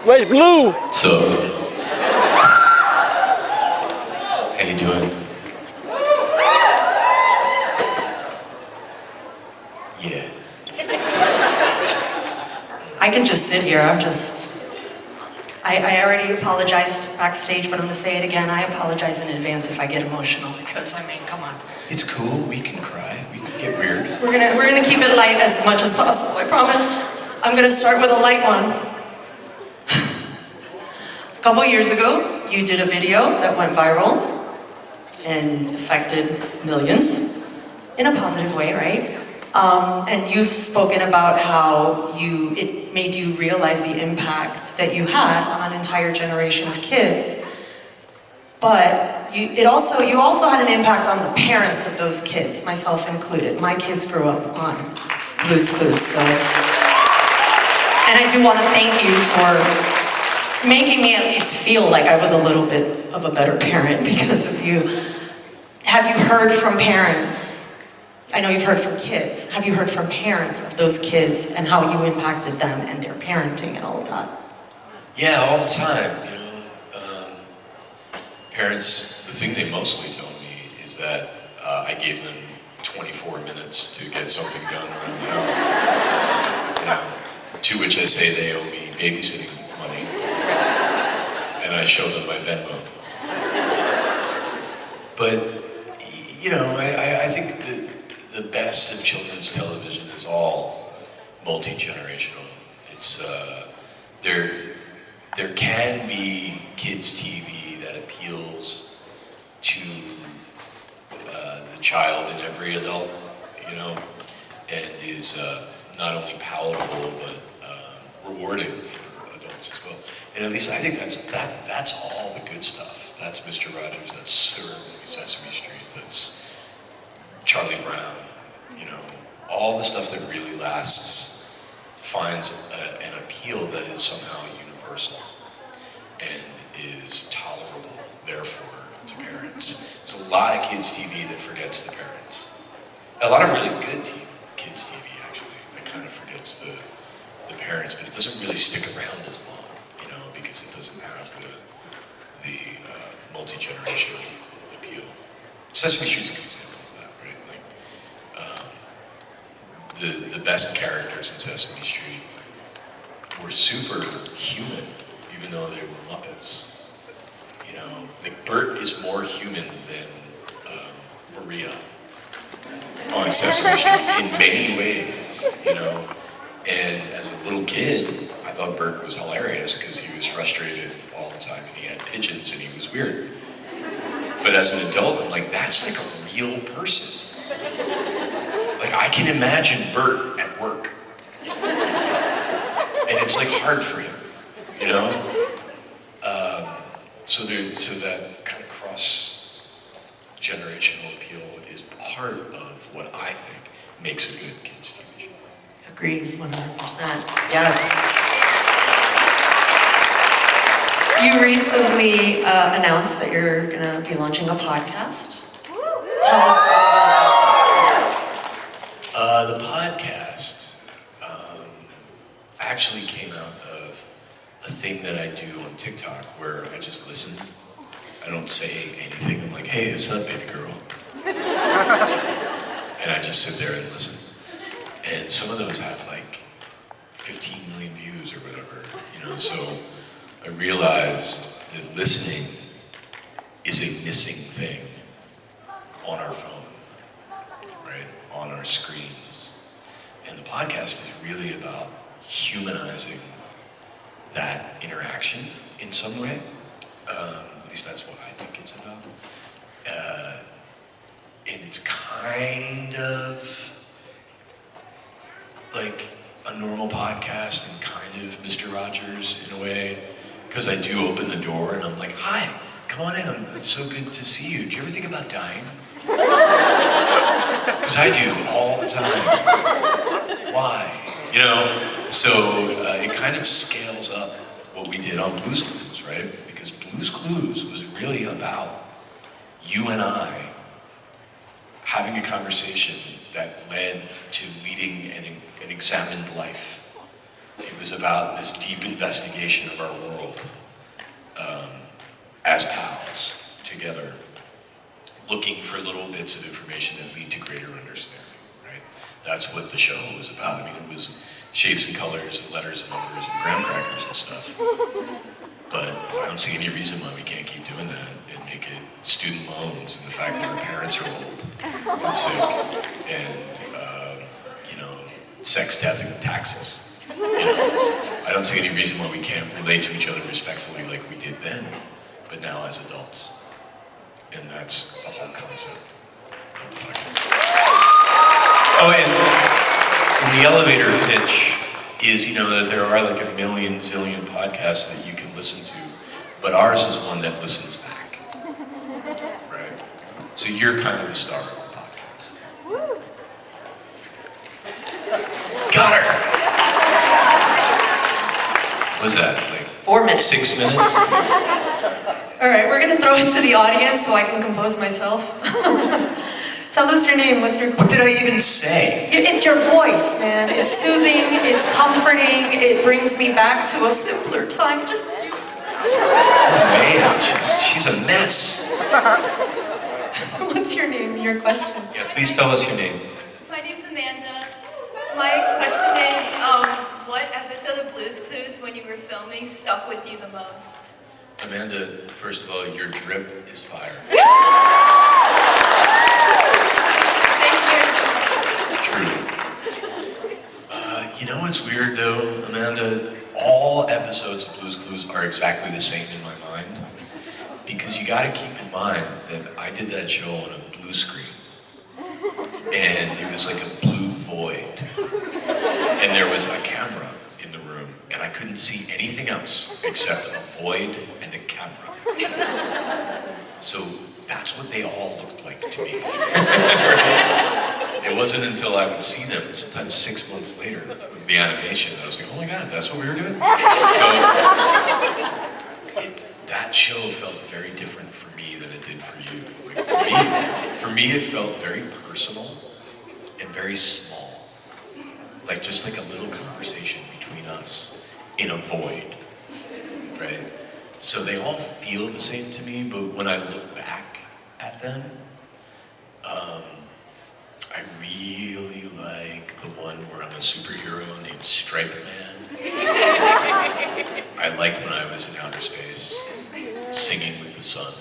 Where's Blue? So, how you doing? Yeah. I can just sit here. I already apologized backstage, but I'm gonna say it again. I apologize in advance if I get emotional because, I mean, come on. It's cool. We can cry. We can get weird. We're gonna keep it light as much as possible, I promise. I'm gonna start with a light one. A couple years ago, you did a video that went viral and affected millions in a positive way, right? And you've spoken about how it made you realize the impact that you had on an entire generation of kids. But you also had an impact on the parents of those kids, myself included. My kids grew up on Blue's Clues, so. And I do want to thank you for making me at least feel like I was a little bit of a better parent because of you. Have you heard from parents? I know you've heard from kids. Have you heard from parents of those kids and how you impacted them and their parenting and all of that? Yeah, all the time, you know. Parents, the thing they mostly tell me is that I gave them 24 minutes to get something done around the house. You know, to which I say they owe me babysitting money. And I show them my Venmo. But, you know, I think that the best of children's television is all multi-generational. It's, there can be kids' TV that appeals to the child and every adult, you know, and is not only palatable but rewarding for adults as well. And at least I think that's all the good stuff. That's Mr. Rogers, that's Sesame Street, that's Charlie Brown, you know, all the stuff that really lasts finds an appeal that is somehow universal and is tolerable, therefore, to parents. There's a lot of kids' TV that forgets the parents. A lot of really good kids' TV, actually, that kind of forgets the parents, but it doesn't really stick around as long, you know, because it doesn't have the multi-generational appeal. Sesame Street's a good example of that, right? Like, the best characters in Sesame Street were super human, even though they were Muppets. You know, like Bert is more human than Maria on Sesame Street in many ways, you know. And as a little kid, I thought Bert was hilarious because he was frustrated all the time and he had pigeons and he was weird. But as an adult, I'm like, that's like a real person. Like, I can imagine Bert at work. And it's like hard for him, you know? So that kind of cross-generational appeal is part of what I think makes a good kids' TV show. Agreed, 100%. Yes. You recently announced that you're gonna be launching a podcast. Tell us about the podcast actually came out of a thing that I do on TikTok where I just listen. I don't say anything. I'm like, hey, what's up, baby girl? And I just sit there and listen. And some of those have like 15 million views or whatever, you know, so I realized that listening is a missing thing on our phone, right, on our screens. And the podcast is really about humanizing that interaction in some way. At least that's what I think it's about. And it's kind of like a normal podcast and kind of Mr. Rogers in a way, because I do open the door and I'm like, hi, come on in, it's so good to see you. Do you ever think about dying? Because I do all the time. Why? You know, so it kind of scales up what we did on Blue's Clues, right? Because Blue's Clues was really about you and I having a conversation that led to leading an examined life It was about this deep investigation of our world as pals together, looking for little bits of information that lead to greater understanding, right? That's what the show was about. I mean, it was shapes and colors and letters and numbers and graham crackers and stuff. But I don't see any reason why we can't keep doing that and make it student loans and the fact that our parents are old and sick and, sex, death, and taxes. I don't see any reason why we can't relate to each other respectfully like we did then, but now as adults. And that's the whole concept of the podcast. Oh, and the elevator pitch is, that there are like a million zillion podcasts that you can listen to, but ours is one that listens back, right? So you're kind of the star of the podcast. Got her! What was that, like 4 minutes. 6 minutes? All right, we're gonna throw it to the audience so I can compose myself. Tell us your name, what's your... What did I even say? It's your voice, man. It's soothing, it's comforting, it brings me back to a simpler time. Just... Oh man, she's a mess. What's your name, your question? Yeah, please tell us your name. My name's Amanda. My question is, what episode of Blue's Clues when you were filming stuck with you the most? Amanda, first of all, your drip is fire. Thank you. True. You know what's weird though, Amanda? All episodes of Blue's Clues are exactly the same in my mind. Because you gotta keep in mind that I did that show on a blue screen. And it was like a blue void. And there was a camera in the room, and I couldn't see anything else except a void and a camera. So that's what they all looked like to me. It wasn't until I would see them, sometimes 6 months later, with the animation, that I was like, oh my God, that's what we were doing? So, that show felt very different for me than it did for you. Like for me, it felt very personal and very small. Like just like a little conversation between us in a void, right? So they all feel the same to me, but when I look back at them, I really like the one where I'm a superhero named Stripe Man. I like when I was in outer space, singing with the sun.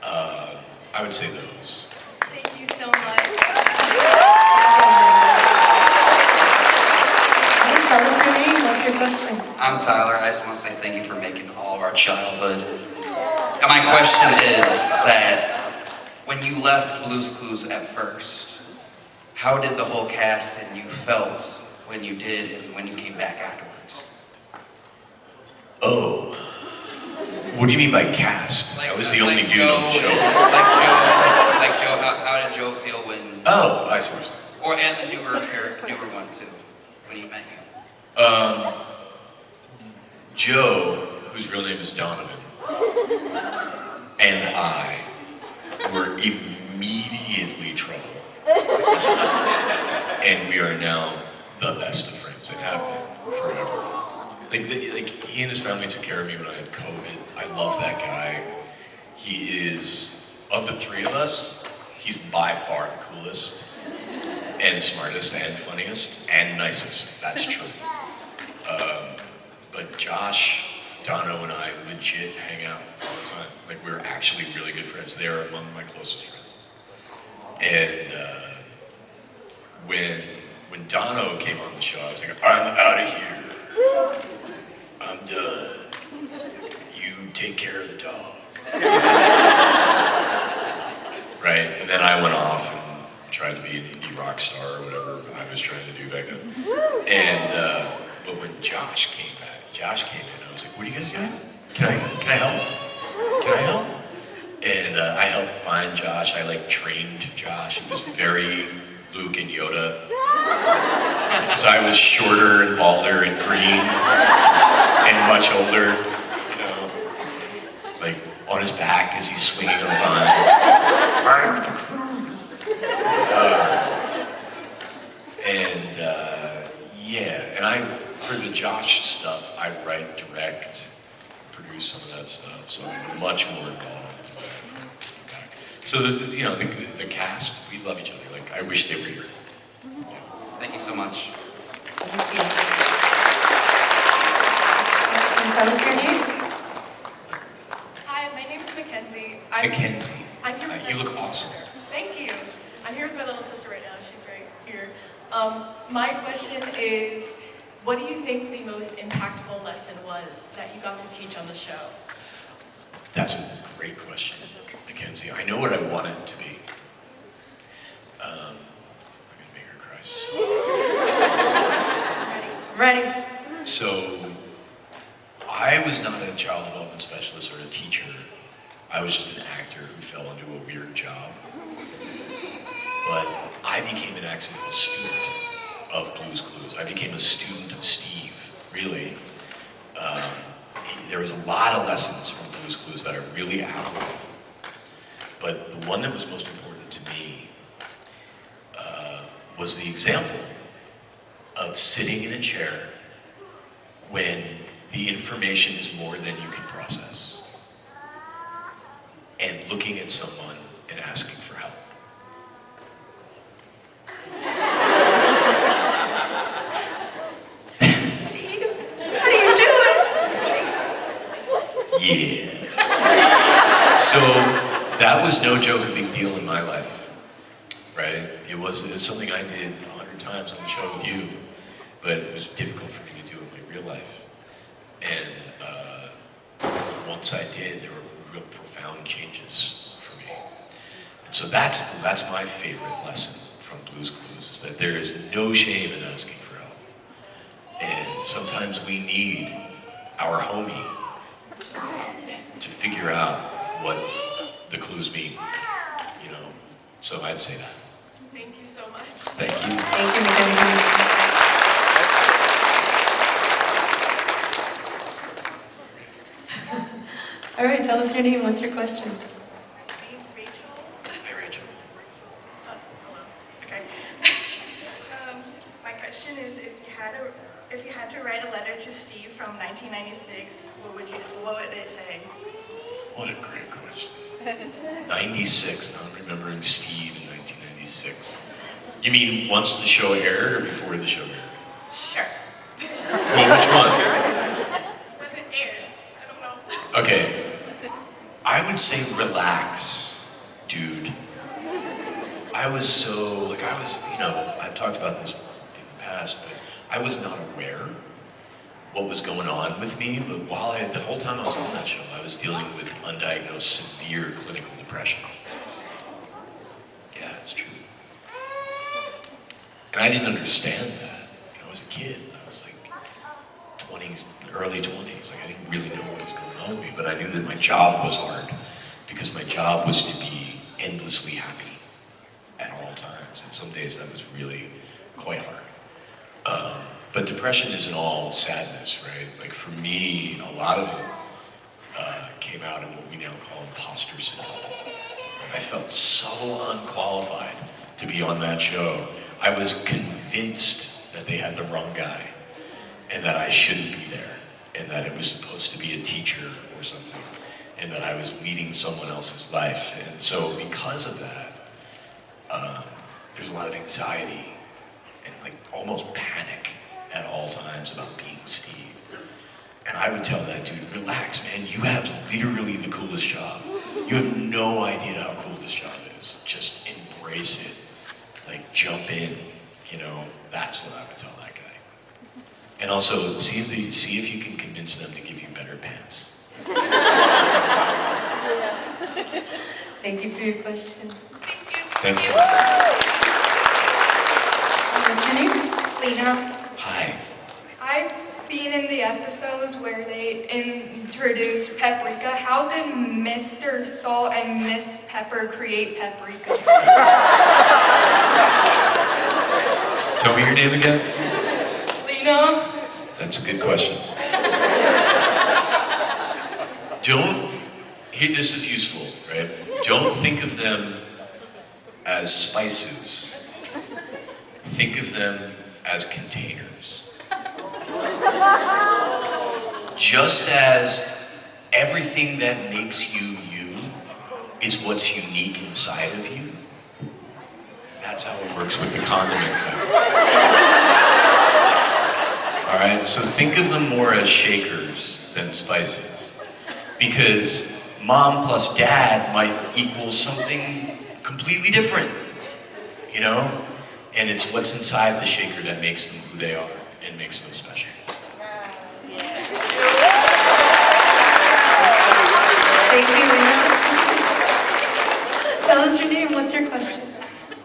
I would say those. Thank you so much. Tell us your name, what's your question? I'm Tyler. I just want to say thank you for making all of our childhood. And my question is that when you left Blue's Clues at first, how did the whole cast and you felt when you did and when you came back afterwards? Oh. What do you mean by cast? I was the only dude Joe, on the show. Like Joe, how did Joe feel when... Oh, I see what you're saying. And the newer one too, when he met you. Joe, whose real name is Donovan, and I were immediately trouble. And we are now the best of friends and have been forever. Like he and his family took care of me when I had COVID. I love that guy. He is, of the three of us, he's by far the coolest and smartest and funniest and nicest. That's true. But Josh, Dono, and I legit hang out all the time. Like we're actually really good friends. They are among my closest friends. And when Dono came on the show, I was like, I'm out of here. I'm done. You take care of the dog. Right? And then I went off and tried to be an indie rock star or whatever I was trying to do back then. And but when Josh came in, I was like, what are you guys doing? Can I help? Can I help? And I helped find Josh. I trained Josh. It was very Luke and Yoda. Because I was shorter and balder and green and much older, on his back as he's swinging on the vine. much more involved. So the cast, we love each other. Like, I wish they were here. Thank you so much. Thank you. Question, tell us your name. Hi, my name is Mackenzie. Mackenzie, I'm here with you my look little awesome. sister. Thank you. I'm here with my little sister right now. She's right here. My question is, what do you think the most impactful lesson was that you got to teach on the show? That's a great question, Mackenzie. I know what I want it to be. I'm gonna make her cry. Ready. So, I was not a child development specialist or a teacher. I was just an actor who fell into a weird job. But I became an accidental student of Blue's Clues. I became a student of Steve, really. There was a lot of lessons from Blue's Clues that are really applicable. But the one that was most important to me was the example of sitting in a chair when the information is more than you can process, and looking at someone and asking for help. Steve, what are you doing? Yeah. So that was no joke, a big deal in my life, right? It's something I did 100 times on the show with you, but it was difficult for me to do in my real life. And once I did, there were real profound changes for me. And so that's my favorite lesson from Blue's Clues, is that there is no shame in asking for help. And sometimes we need our homie to figure out what the clues mean, you know? So I'd say that. Thank you so much. Thank you. Thank you, Mackenzie. All right, tell us your name. What's your question? My name's Rachel. Hi, Rachel. Hello. Okay. My question is, if you had to write a letter to Steve from 1996, what would it say? What a great question. 96, now I'm remembering Steve in 1996. You mean once the show aired or before the show aired? Sure. Well, which one? When it airs, I don't know. Okay. I would say relax, dude. I was I've talked about this in the past, but I was not aware what was going on with me, but the whole time I was on that show, I was dealing with undiagnosed severe clinical depression. Yeah, it's true. And I didn't understand that. I was a kid. I was like 20s, early 20s. Like, I didn't really know what was going on with me, but I knew that my job was hard because my job was to be endlessly happy at all times. And some days that was really quite hard. But depression isn't all sadness, right? Like, for me, a lot of it came out in what we now call imposter syndrome. I felt so unqualified to be on that show. I was convinced that they had the wrong guy and that I shouldn't be there and that it was supposed to be a teacher or something and that I was leading someone else's life. And so because of that, there's a lot of anxiety and like almost panic at all times about being Steve. And I would tell that dude, relax, man, you have literally the coolest job. You have no idea how cool this job is. Just embrace it. Like, jump in, that's what I would tell that guy. And also, see if you can convince them to give you better pants. Thank you for your question. Thank you. What's your name? Lena, Hi. I've seen in the episodes where they introduced paprika. How did Mr. Salt and Miss Pepper create paprika? Tell me your name again. Lena. That's a good question. This is useful, right? Don't think of them as spices. Think of them as containers. Just as everything that makes you you is what's unique inside of you. That's how it works with the condiment factor. All right, so think of them more as shakers than spices. Because mom plus dad might equal something completely different, you know? And it's what's inside the shaker that makes them who they are and makes them special. Thank you, Lena. Tell us your name. What's your question?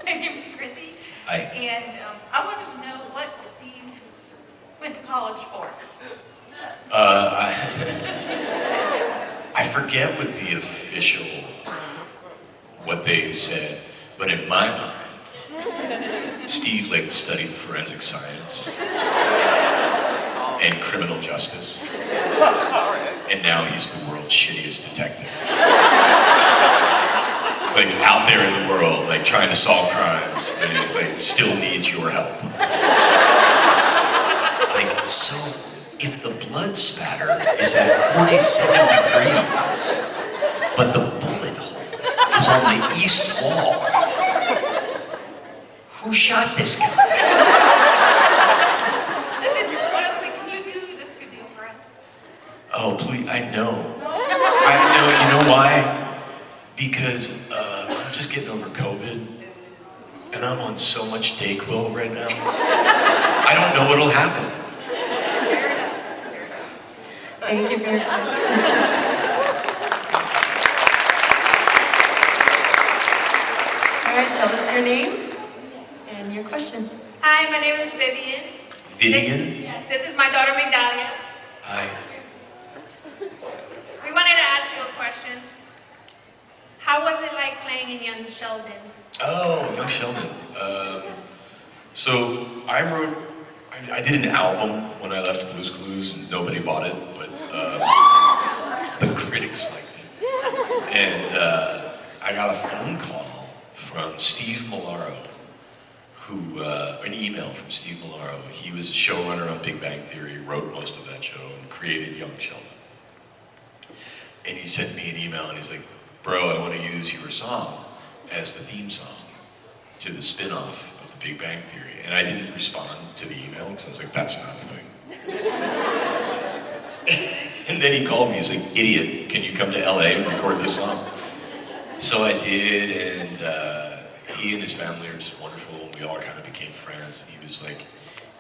My name is Chrissy, Hi. and I wanted to know what Steve went to college for. I forget what the official, what they said, but in my mind, Steve like studied forensic science and criminal justice, and now he's the world's shittiest detective. Like out there in the world, like trying to solve crimes, and he's like still needs your help. Like, so if the blood spatter is at 47 degrees, but the bullet hole is on the east wall, who shot this guy? What other thing can you do this could do for us? Oh, please, I know. You know why? Because I'm just getting over COVID, and I'm on so much Dayquil right now. I don't know what'll happen. Thank you for your question. All right, tell us your name and your question. Hi, my name is Vivian. Vivian? Yes, this is my daughter Migdalia. Hi. We wanted to ask you a question. How was it like playing in Young Sheldon? Oh, Young Sheldon. So I did an album when I left Blue's Clues, and nobody bought it, but the critics liked it. And I got a phone call from Steve Milaro, an email from Steve Milaro. He was a showrunner on Big Bang Theory, wrote most of that show, and created Young Sheldon. And he sent me an email, and he's like, bro, I want to use your song as the theme song to the spin-off of the Big Bang Theory. And I didn't respond to the email, because I was like, that's not a thing. And then he called me, he's like, idiot, can you come to LA and record this song? So I did, and he and his family are just wonderful, and we all kind of became friends. He was like,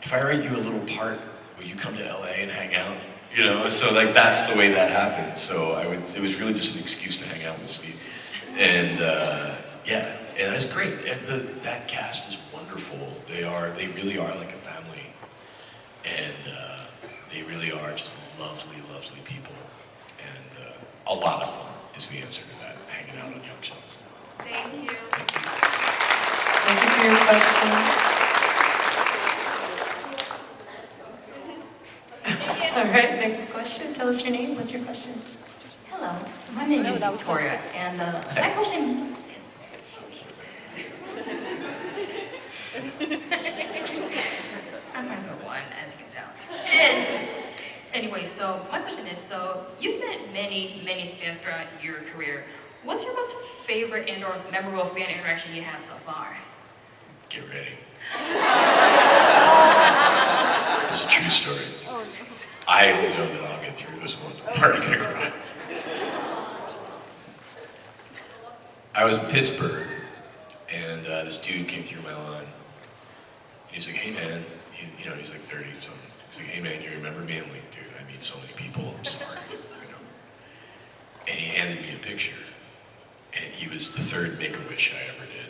if I write you a little part, will you come to LA and hang out? You know, so like that's the way that happened. So it was really just an excuse to hang out with Steve. And yeah, and it's great. And that cast is wonderful. They really are like a family. And they really are just lovely, lovely people. And a lot of fun is the answer to that, hanging out on Young Sheldon. Thank you. Thank you for your question. All right, next question. Tell us your name. What's your question? Hello, my name is Victoria, and my question. I'm friends with one, as you can tell. And anyway, so my question is: so you've met many fans throughout your career. What's your most favorite and/or memorable fan interaction you have so far? Get ready. It's a true story. I know that I'll get through this one. I'm already gonna cry. I was in Pittsburgh, and this dude came through my line. He's like, hey man, he's like 30 something. He's like, hey man, you remember me? I'm like, dude, I meet so many people, I'm sorry. And he handed me a picture, and he was the third Make-A-Wish I ever did.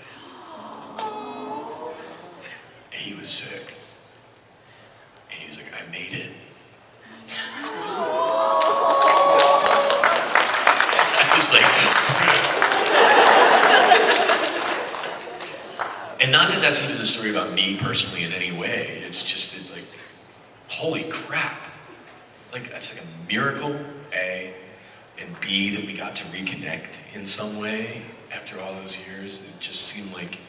And he was sick. And he was like, I made it. I was like, and not that that's even the story about me personally in any way. It's just like, holy crap. Like, that's like a miracle, A, and B, that we got to reconnect in some way after all those years. It just seemed like,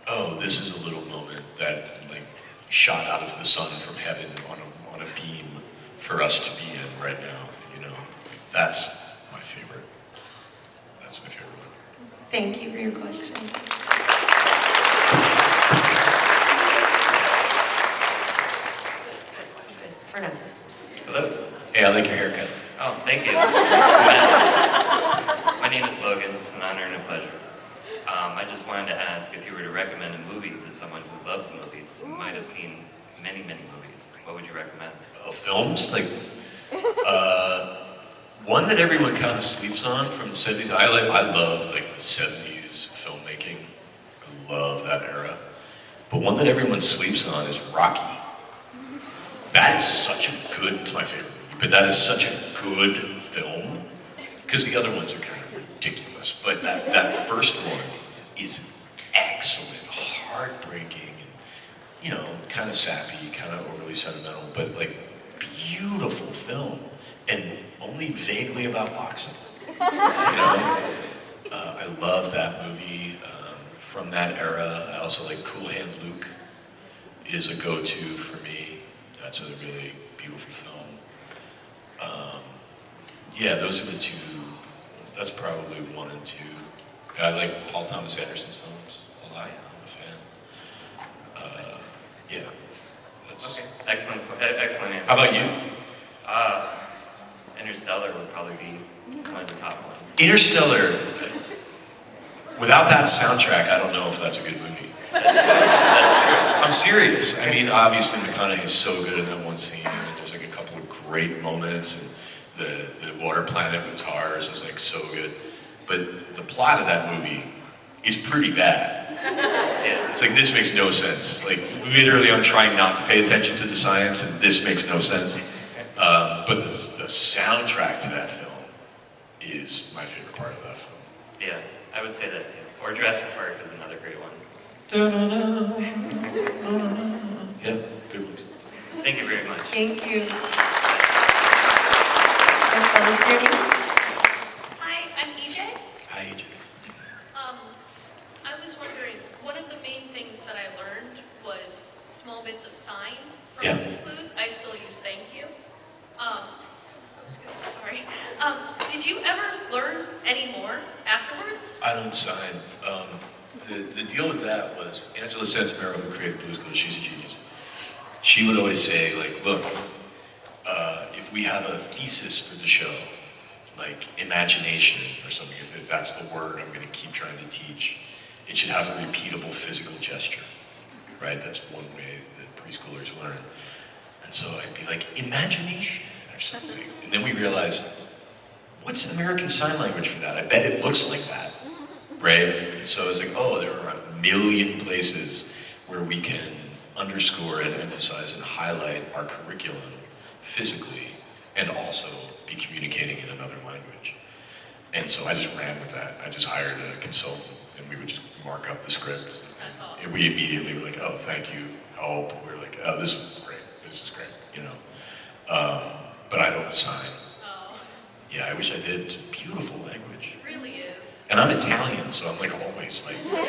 oh, this is a little moment that like shot out of the sun from heaven on a beam for us to be in right now, you know. That's my favorite. That's my favorite one. Thank you for your question. Good, for now. Hello. Hey, I like your haircut. Oh, thank you. My name is Logan. It's an honor and a pleasure. I just wanted to ask if you were to recommend a movie to someone who loves movies, who might have seen many, many movies, what would you recommend? Films, like, one that everyone kind of sleeps on from the 70s. I love like the 70s filmmaking. I love that era. But one that everyone sleeps on is Rocky. That is such a good, it's my favorite movie, but that is such a good film, because the other ones are kind of ridiculous. But that first one is excellent, heartbreaking, and, kind of sappy, kind of overly sentimental, but like beautiful film, and only vaguely about boxing. I love that movie from that era. I also like Cool Hand Luke is a go-to for me. That's a really beautiful film. Yeah, those are the two. That's probably 1 and 2. I like Paul Thomas Anderson's films a lot. I'm a fan. Yeah. That's... Okay, excellent answer. How about you? Interstellar would probably be one of the top ones. Interstellar, without that soundtrack, I don't know if that's a good movie. That's true. I'm serious. I mean, obviously McConaughey's so good in that one scene, and there's like a couple of great moments, and the water planet with Tars is like so good. But the plot of that movie is pretty bad. Yeah. It's like, this makes no sense. Like, literally I'm trying not to pay attention to the science, and this makes no sense. But the soundtrack to that film is my favorite part of that film. Yeah, I would say that too. Or Jurassic Park is another great one. Yeah, good one. Thank you very much. Thank you. And tell us your name. Hi, I'm EJ. Hi, AJ. I was wondering, one of the main things that I learned was small bits of sign from Yeah. Blue's Clues. I still use thank you. Sorry. Did you ever learn any more afterwards? I don't sign. The deal with that was Angela Santamero, who created Blue's Clues, she's a genius. She would always say, like, look, if we have a thesis for the show, like imagination or something, if that's the word I'm going to keep trying to teach, it should have a repeatable physical gesture, right? That's one way that preschoolers learn. And so I'd be like, imagination or something. And then we realized, what's the American Sign Language for that? I bet it looks like that, right? And so it's like, oh, there are a million places where we can underscore and emphasize and highlight our curriculum physically and also be communicating in another language. And so I just ran with that. I just hired a consultant and we would just mark up the script. That's awesome. And we immediately were like, oh, thank you, help. We're like, oh, this is great, but I don't sign. Oh, Yeah, I wish I did. It's a beautiful language. it really is. And I'm Italian, so I'm like always like, Well,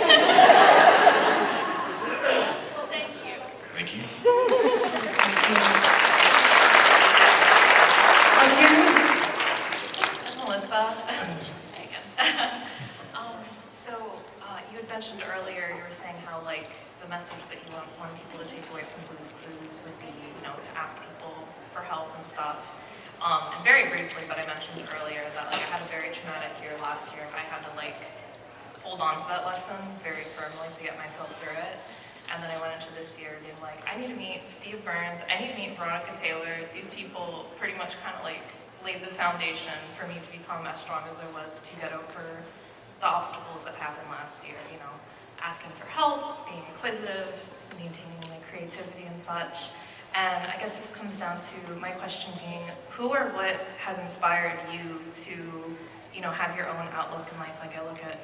thank you. thank you. What's your name? Melissa. And You had mentioned earlier, you were saying how like the message that you want people to take away from Blue's Clues would be, to ask people for help and stuff. And very briefly, but I mentioned earlier that like I had a very traumatic year last year. I had to like hold on to that lesson very firmly to get myself through it. And then I went into this year being like, I need to meet Steve Burns, I need to meet Veronica Taylor. These people pretty much kind of like laid the foundation for me to become as strong as I was to get over the obstacles that happened last year, asking for help, being inquisitive, maintaining my creativity and such. And I guess this comes down to my question being, who or what has inspired you to, have your own outlook in life? Like I look at,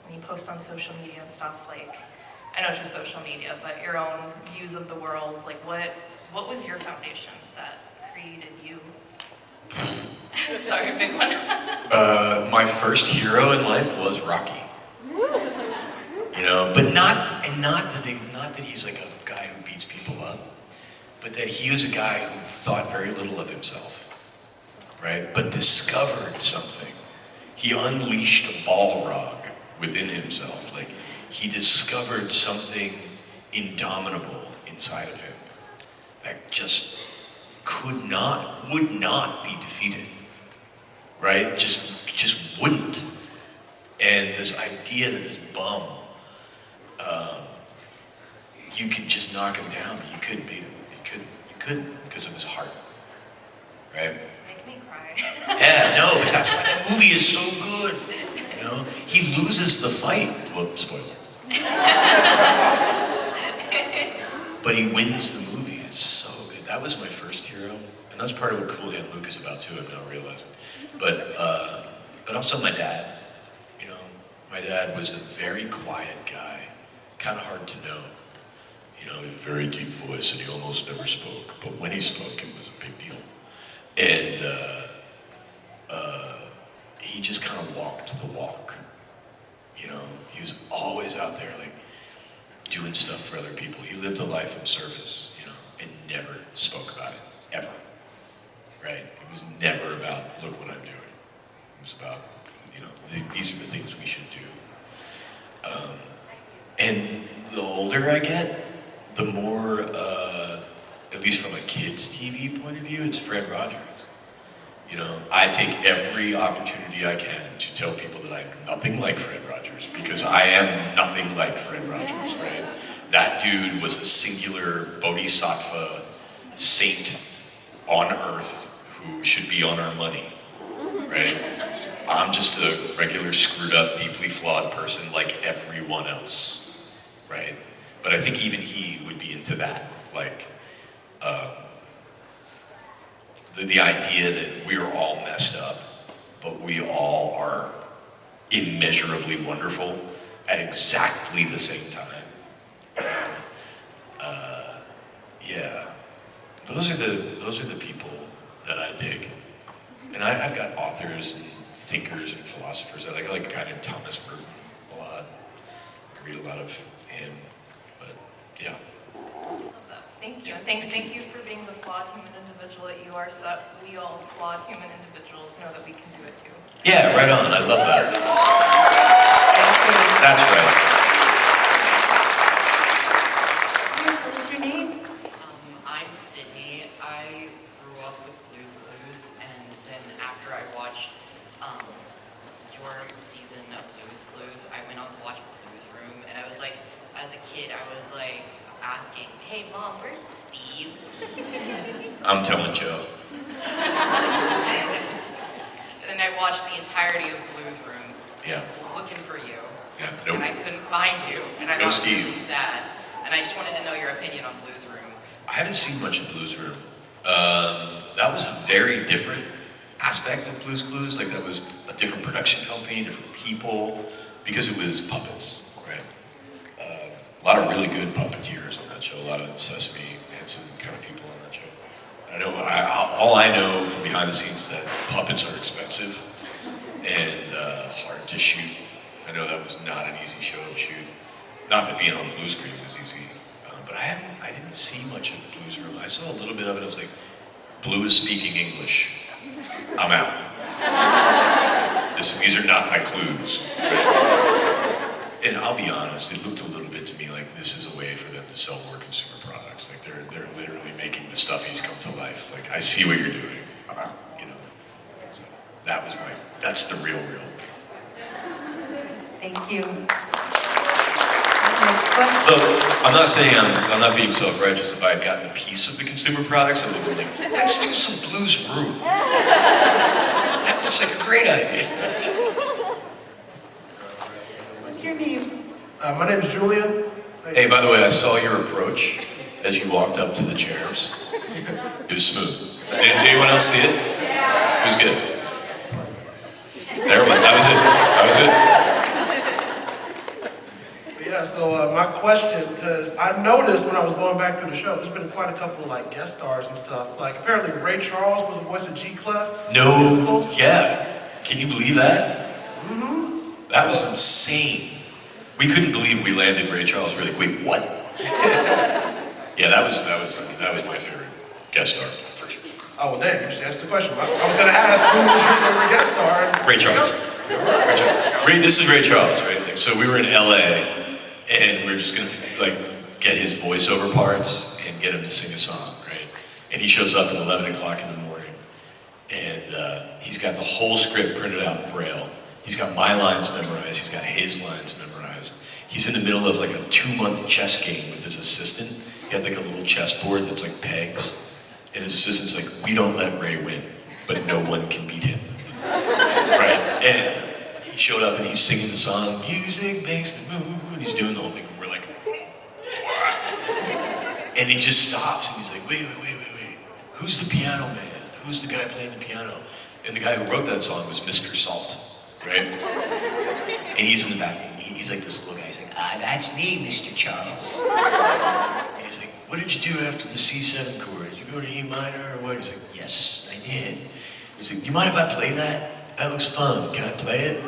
when you post on social media and stuff, like, I know it's just social media, but your own views of the world, like what was your foundation that created you? Sorry, big one. my first hero in life was Rocky. But not that he's like a guy who beats people up, but that he was a guy who thought very little of himself. right? But discovered something. He unleashed a Balrog within himself. Like, he discovered something indomitable inside of him that just would not be defeated, right? Just wouldn't. And this idea that this bum, you could just knock him down, but you couldn't beat him. You couldn't because of his heart, right? Make me cry. Yeah, no, but that's why that movie is so good. You know, he loses the fight. Well, spoiler. But he wins the movie. It's so good. That was my first hero, and that's part of what Cool Hand Luke is about too. I'm now realizing. But also my dad. You know, my dad was a very quiet guy, kind of hard to know. You know, he had a very deep voice, and he almost never spoke. But when he spoke, it was a big deal. And he just kind of walked the walk. You know, he was always out there, like, doing stuff for other people. He lived a life of service, you know, and never spoke about it, ever. Right? It was never about, look what I'm doing. It was about, you know, these are the things we should do. And the older I get, the more, at least from a kid's TV point of view, it's Fred Rogers. You know, I take every opportunity I can to tell people that I'm nothing like Fred Rogers, because I am nothing like Fred Rogers, right? That dude was a singular bodhisattva saint on earth who should be on our money, right? I'm just a regular screwed up, deeply flawed person like everyone else, right? But I think even he would be into that, like, the idea that we're all messed up, but we all are immeasurably wonderful at exactly the same time. Yeah, those are the people that I dig, and I've got authors and thinkers and philosophers. I like a guy named Thomas Merton a lot. I read a lot of him, but yeah. Thank you. Thank you for being the flawed human individual that you are, so that we all flawed human individuals know that we can do it too. Yeah, right on. I love that. That's right. Tell us your name. I'm Sydney. I grew up with Blue's Clues, and then after I watched your season of Blue's Clues, I went on to watch Blue's Room, and I was like, as a kid, I was like asking, "Hey, Mom, where's Steve?" I'm telling Joe. And then I watched the entirety of Blue's Room, Yeah. looking for you, Yeah. Nope. and I couldn't find you, and I No thought it Steve. was really sad. And I just wanted to know your opinion on Blue's Room. I haven't seen much of Blue's Room. That was a very different aspect of Blue's Clues. Like, that was a different production company, different people, because it was puppets, right? A lot of really good puppeteers on that show. A lot of Sesame Hansen kind of people on that show. I know. All I know from behind the scenes is that puppets are expensive and hard to shoot. I know that was not an easy show to shoot. Not that being on the blue screen was easy, but I didn't see much of Blue's Room. I saw a little bit of it. I was like, Blue is speaking English. I'm out. These are not my clues. Right? And I'll be honest, it looked a little bit to me like this is a way for them to sell more consumer products. Like they're literally making the stuffies come to life. Like, I see what you're doing. I'm out. You know. So that's the real. Thank you. Next question. So, I'm not saying I'm not being self-righteous. If I had gotten a piece of the consumer products, I would have been like, let's do some Blue's Room. That looks like a great idea. What's your name? My name is Julian. Hey, by the way, I saw your approach as you walked up to the chairs. It was smooth. Did anyone else see it? Yeah. It was good. There we go. That was it. Yeah, so my question, because I noticed when I was going back through the show, there's been quite a couple of like guest stars and stuff. Like apparently Ray Charles was the voice of G Clef. No, yeah. Can you believe that? Mm-hmm. That was insane. We couldn't believe we landed Ray Charles. We were like, wait, what? Yeah, that was my favorite guest star for sure. Oh, well, dang, you just answered the question. I was going to ask, who was your favorite guest star? Ray Charles. Ray Charles. This is Ray Charles, right? Like, so we were in LA, and we are just gonna like get his voiceover parts and get him to sing a song, right? And he shows up at 11 o'clock in the morning, and he's got the whole script printed out in Braille. He's got my lines memorized. He's got his lines memorized. He's in the middle of like a 2-month chess game with his assistant. He had like a little chessboard that's like pegs, and his assistant's like, "We don't let Ray win, but no one can beat him." Right? And he showed up and he's singing the song, "Music makes me move," and he's doing the whole thing. And we're like, "What?" And he just stops and he's like, wait. Who's the piano man? Who's the guy playing the piano? And the guy who wrote that song was Mr. Salt, right? And he's in the back. He's like this little guy. He's like, "That's me, Mr. Charles." And he's like, "What did you do after the C7 chord? Did you go to E minor or what?" He's like, "Yes, I did." He's like, "You mind if I play that? That looks fun. Can I play it?"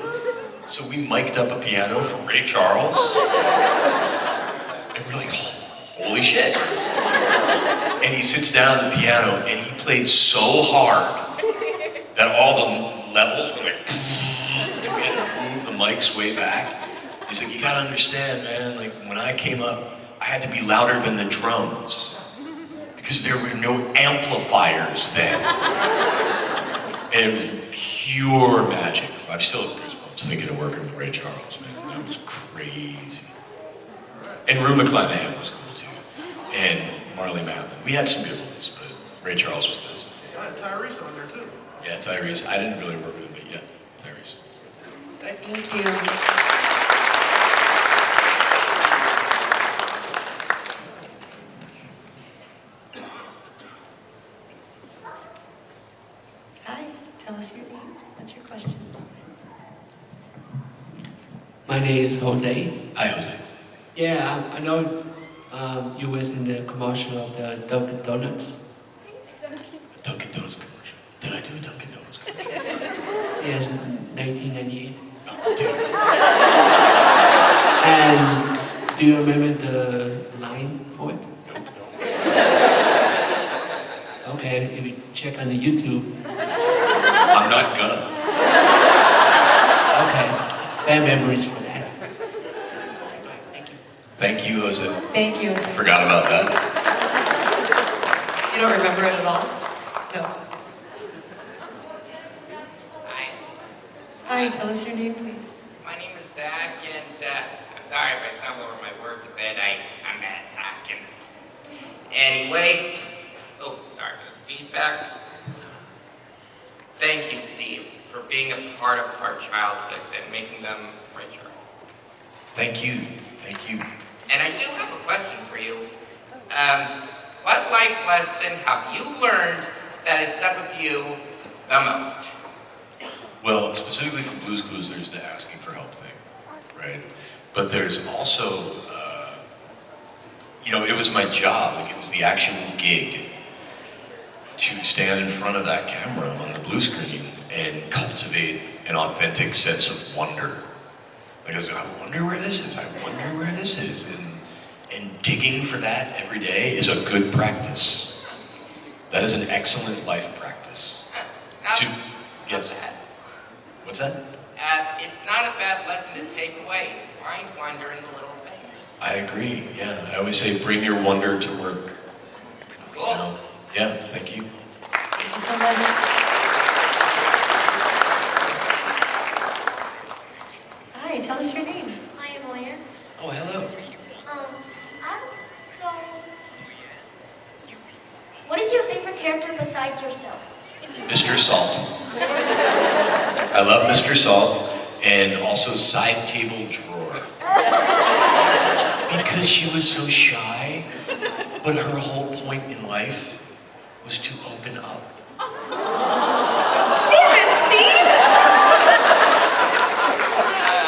So we mic'd up a piano for Ray Charles. And we're like, holy shit. And he sits down at the piano and he played so hard that all the levels were like, and we had to move the mics way back. He's like, "You gotta understand, man, like when I came up, I had to be louder than the drums because there were no amplifiers then." And it was pure magic. I've still have goosebumps thinking of working with Ray Charles, man. That was crazy. And Rue McClanahan was cool too. And Marley Matlin. We had some good ones, but Ray Charles was this. You had Tyrese on there too. Yeah, Tyrese. I didn't really work with him, but yeah, Tyrese. Thank you. Hi, tell us your name. What's your question? My name is Jose. Hi, Jose. Yeah, I know you was in the commercial of the Dunkin' Donuts. Dunkin' Donuts commercial. Did I do a Dunkin' Donuts commercial? Yes, 1998. Oh, dude. And do you remember the line for it? Nope. Okay, if you check on the YouTube. I'm not gonna. Okay, bad memories for that. Thank you, Jose. Thank you. I forgot about that. You don't remember it at all? No. Hi, Hi, tell us your name, please. my name is Zach, and I'm sorry if I stumble over my words a bit. I'm bad at talking. Anyway, oh, sorry for the feedback. Thank you, Steve, for being a part of our childhoods and making them richer. Thank you. Thank you. And I do have a question for you. What life lesson have you learned that has stuck with you the most? Well, specifically for Blue's Clues, there's the asking for help thing, right? But there's also, it was my job, like it was the actual gig to stand in front of that camera on the blue screen and cultivate an authentic sense of wonder. Because I wonder where this is, I wonder where this is. And digging for that every day is a good practice. That is an excellent life practice. Yes. What's that? It's not a bad lesson to take away. Find wonder in the little things. I agree, yeah. I always say bring your wonder to work. Cool. Yeah, thank you. Thank you so much. Hi, tell us your name. I am Lance. Oh, hello. So, what is your favorite character besides yourself? Mr. Salt. I love Mr. Salt, and also Side Table Drawer. Because she was so shy, but her whole point in life was to open up. Damn it, Steve!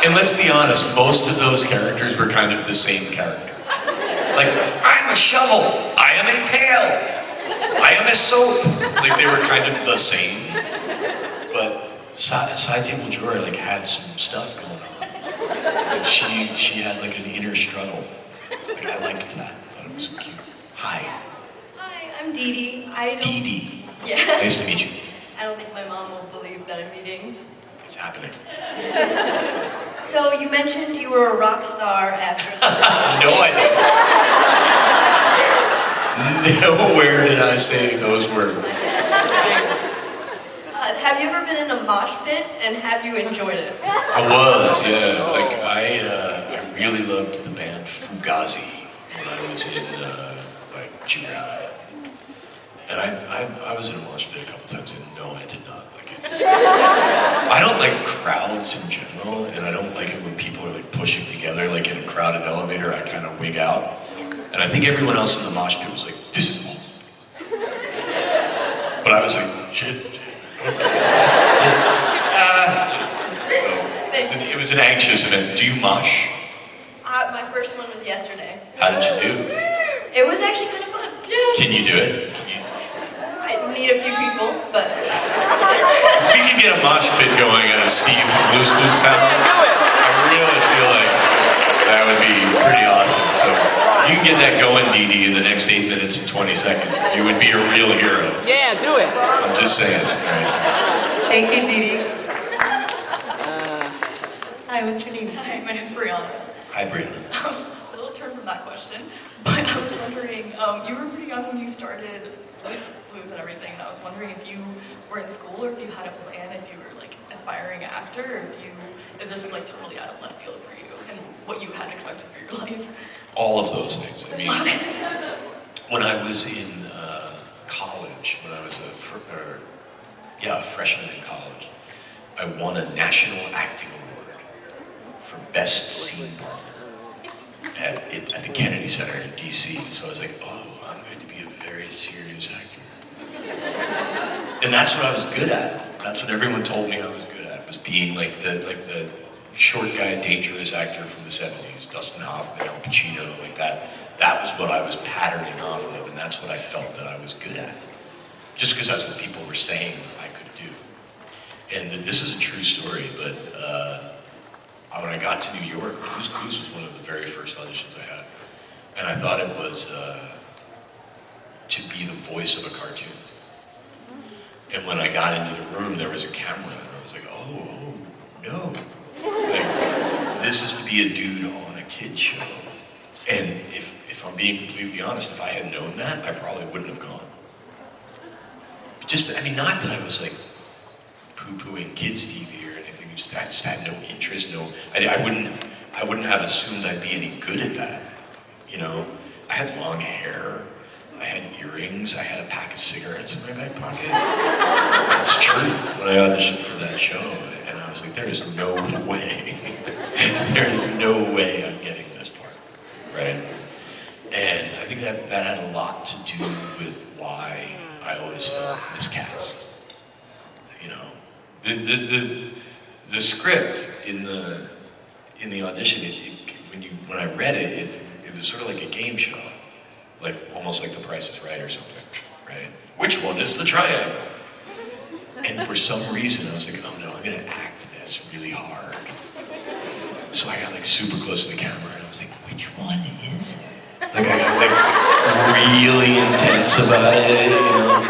And let's be honest, most of those characters were kind of the same character. Like, I'm a shovel, I am a pail, I am a soap. Like, they were kind of the same. But Side Table Drawer, like, had some stuff going on. Like, she had, like, an inner struggle. Like, I liked that. I thought it was cute. Hi. Hi, I'm Dee Dee. Dee Dee. Yeah. Nice to meet you. I don't think my mom will believe that I'm eating. It's happening. So you mentioned you were a rock star after No, I didn't. Nowhere did I say those words. Have you ever been in a mosh pit, and have you enjoyed it? I was, yeah. Like I really loved the band Fugazi when I was in like junior high, and I was in a mosh pit a couple times, and no, I did not like it. I don't like crowds in general, and I don't like it when people are like pushing together, like in a crowded elevator. I kind of wig out, and I think everyone else in the mosh pit was like, "This is awesome," but I was like, "Shit." So it was an anxious event. Do you mosh? My first one was yesterday. How did you do? It was actually kind of fun. Yeah. Can you do it? I need a few people, but... If we can get a mosh pit going at a Steve from Blue's Clues panel, I really feel like that would be pretty awesome. So you can get that going, Dee Dee, in the next 8 minutes and 20 seconds. You would be a real hero. Yeah, do it. I'm just saying. Right? Thank you, Dee Dee. Hi, what's your name? Hi, my name's Brianna. Hi, Brianna. A little turn from that question, but I was wondering, you were pretty young when you started Blues and everything, and I was wondering if you were in school or if you had a plan, if you were like aspiring actor, or if this was like totally out of left field for you, and what you had expected for your life. All of those things. I mean, when I was in college, when I was a freshman in college, I won a National Acting Award for Best Scene Partner at the Kennedy Center in DC. So I was like, oh, I'm going to be a very serious actor. And that's what I was good at. That's what everyone told me I was good at, was being like the short guy, dangerous actor from the 70s, Dustin Hoffman, Al Pacino, like that. That was what I was patterning off of, and that's what I felt that I was good at. Just because that's what people were saying I could do. And this is a true story, but when I got to New York, Blue's Clues was one of the very first auditions I had. And I thought it was to be the voice of a cartoon. And when I got into the room, there was a camera, and I was like, oh, no. Like, this is to be a dude on a kid's show. And if I'm being completely honest, if I had known that, I probably wouldn't have gone. Not that I was like poo-pooing kids TV or anything. I just had no interest. I wouldn't have assumed I'd be any good at that. You know, I had long hair. I had earrings. I had a pack of cigarettes in my back pocket. It's true. When I auditioned for that show, and I was like, there is no way. There is no way I'm getting this part, right? And I think that had a lot to do with why I always felt miscast. You know, the script in the audition, when I read it was sort of like a game show, like almost like The Price is Right or something, right? Which one is the triangle? And for some reason, I was thinking, oh no, I'm gonna act this really hard. So I got like super close to the camera, and I was like, which one is it? Like I got like really intense about it, you know?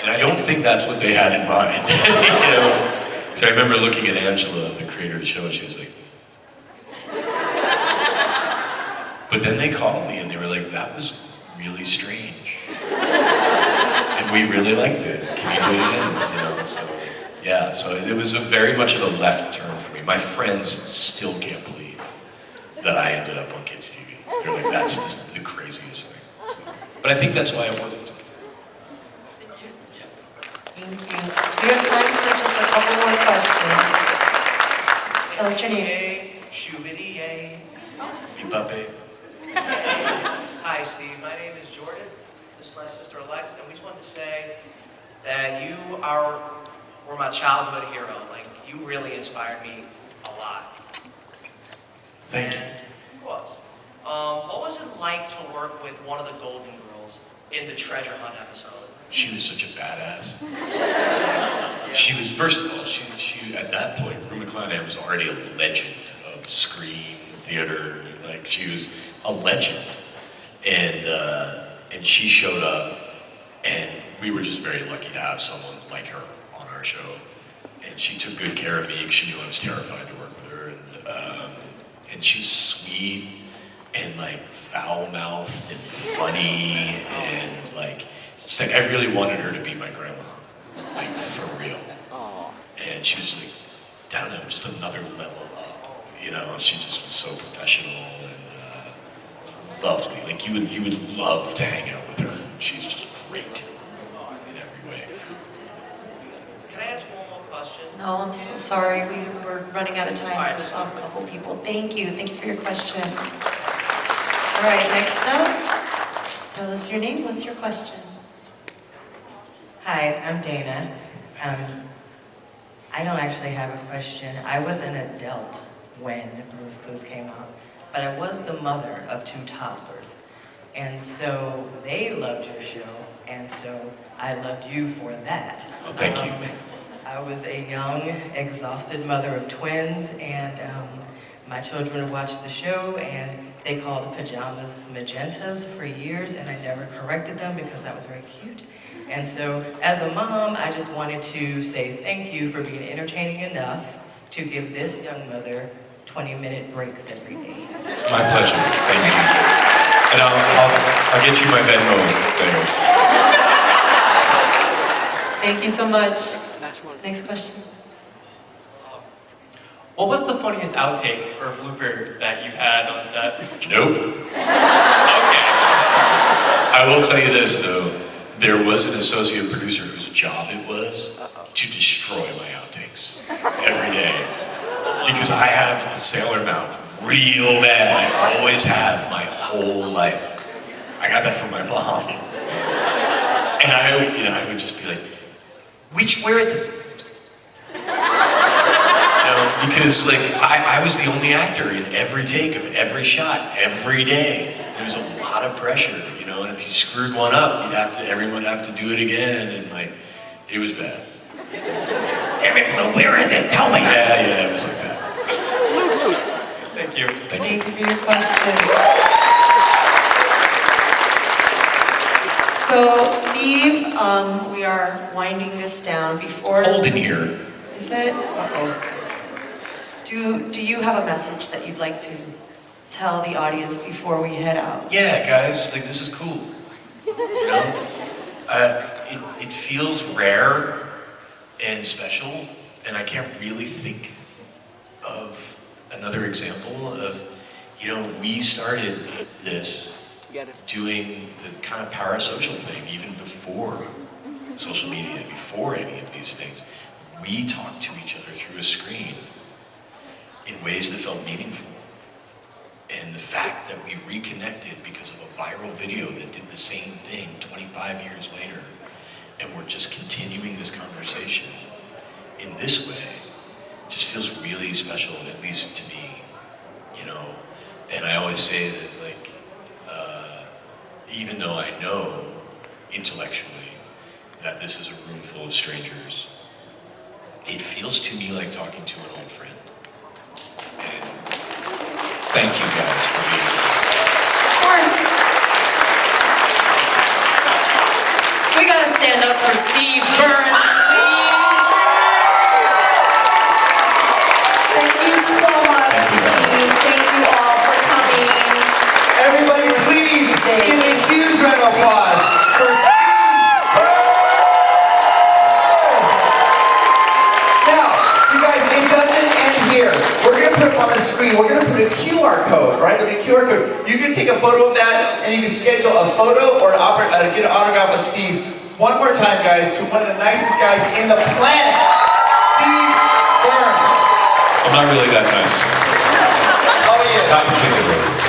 And I don't think that's what they had in mind, you know? So I remember looking at Angela, the creator of the show, and she was like, but then they called me and they were like, that was really strange. And we really liked it. Can you do it again? You know, so it was very much of a left turn for me. My friends still can't believe that I ended up on Kids TV. They're like, that's the craziest thing. So, but I think that's why it worked. Thank you. We have time for just a couple more questions. What's your name? Shubidi-yay. Puppy. Hi, Steve. My name is Jordan. This is my sister Alexis, and we just wanted to say that you were my childhood hero. Like, you really inspired me a lot. Thank you. Of course. What was it like to work with one of the Golden Girls in the Treasure Hunt episode? She was such a badass. She was, first of all, she at that point, Rue McClanahan was already a legend of screen theater. Like, she was a legend. And she showed up, and we were just very lucky to have someone like her on our show. And she took good care of me because she knew I was terrified to work with her. And she's sweet and like foul-mouthed and funny and like, she's like, I really wanted her to be my grandma, like for real. And she was like, I don't know, just another level up, you know? She just was so professional and lovely. Like you would love to hang out with her. She's just great in every way. Can I ask one more question? No, I'm so sorry. We're running out of time with a couple people. Thank you for your question. All right, next up, tell us your name. What's your question? Hi, I'm Dana. I don't actually have a question. I was an adult when the Blue's Clues came out, but I was the mother of 2 toddlers. And so they loved your show, and so I loved you for that. Oh, thank you. I was a young, exhausted mother of twins, and my children watched the show, and they called the pajamas magentas for years, and I never corrected them because that was very cute. And so, as a mom, I just wanted to say thank you for being entertaining enough to give this young mother 20-minute breaks every day. It's my pleasure. Thank you. And I'll get you my Venmo later. Thank you so much. Next question. What was the funniest outtake or blooper that you had on set? Nope. Okay. I will tell you this though. There was an associate producer whose job it was to destroy my outtakes every day. Because I have a sailor mouth real bad. I always have my whole life. I got that from my mom. And I would just be like, where at the... Because like I was the only actor in every take of every shot, every day. There was a lot of pressure, you know, and if you screwed one up, everyone would have to do it again, and like, it was bad. Damn it, Blue, where is it? Tell me! Yeah, it was like that. Thank you. Thank you for your question. So, Steve, we are winding this down before... Cold in here. Is it? Uh-oh. Do you have a message that you'd like to tell the audience before we head out? Yeah, guys, like this is cool. You know, it feels rare and special, and I can't really think of another example of, you know, we started this doing the kind of parasocial thing even before social media, before any of these things. We talked to each other through a screen in ways that felt meaningful. And the fact that we reconnected because of a viral video that did the same thing 25 years later, and we're just continuing this conversation in this way, just feels really special, at least to me, you know? And I always say that, like, even though I know intellectually that this is a room full of strangers, it feels to me like talking to an old friend. And thank you guys for being here. Of course. We gotta stand up for Steve Burns, please. Thank you so much, Steve. Thank you all for coming. Everybody, please give a huge round of applause for Steve Burns. Now, you guys, it doesn't end here. We're going to put on the screen, we're going to put a QR code, right? There'll be a QR code. You can take a photo of that, and you can schedule a photo or get an autograph with Steve. One more time, guys, to one of the nicest guys in the planet, Steve Burns. I'm not really that nice. Oh, yeah. Not particularly.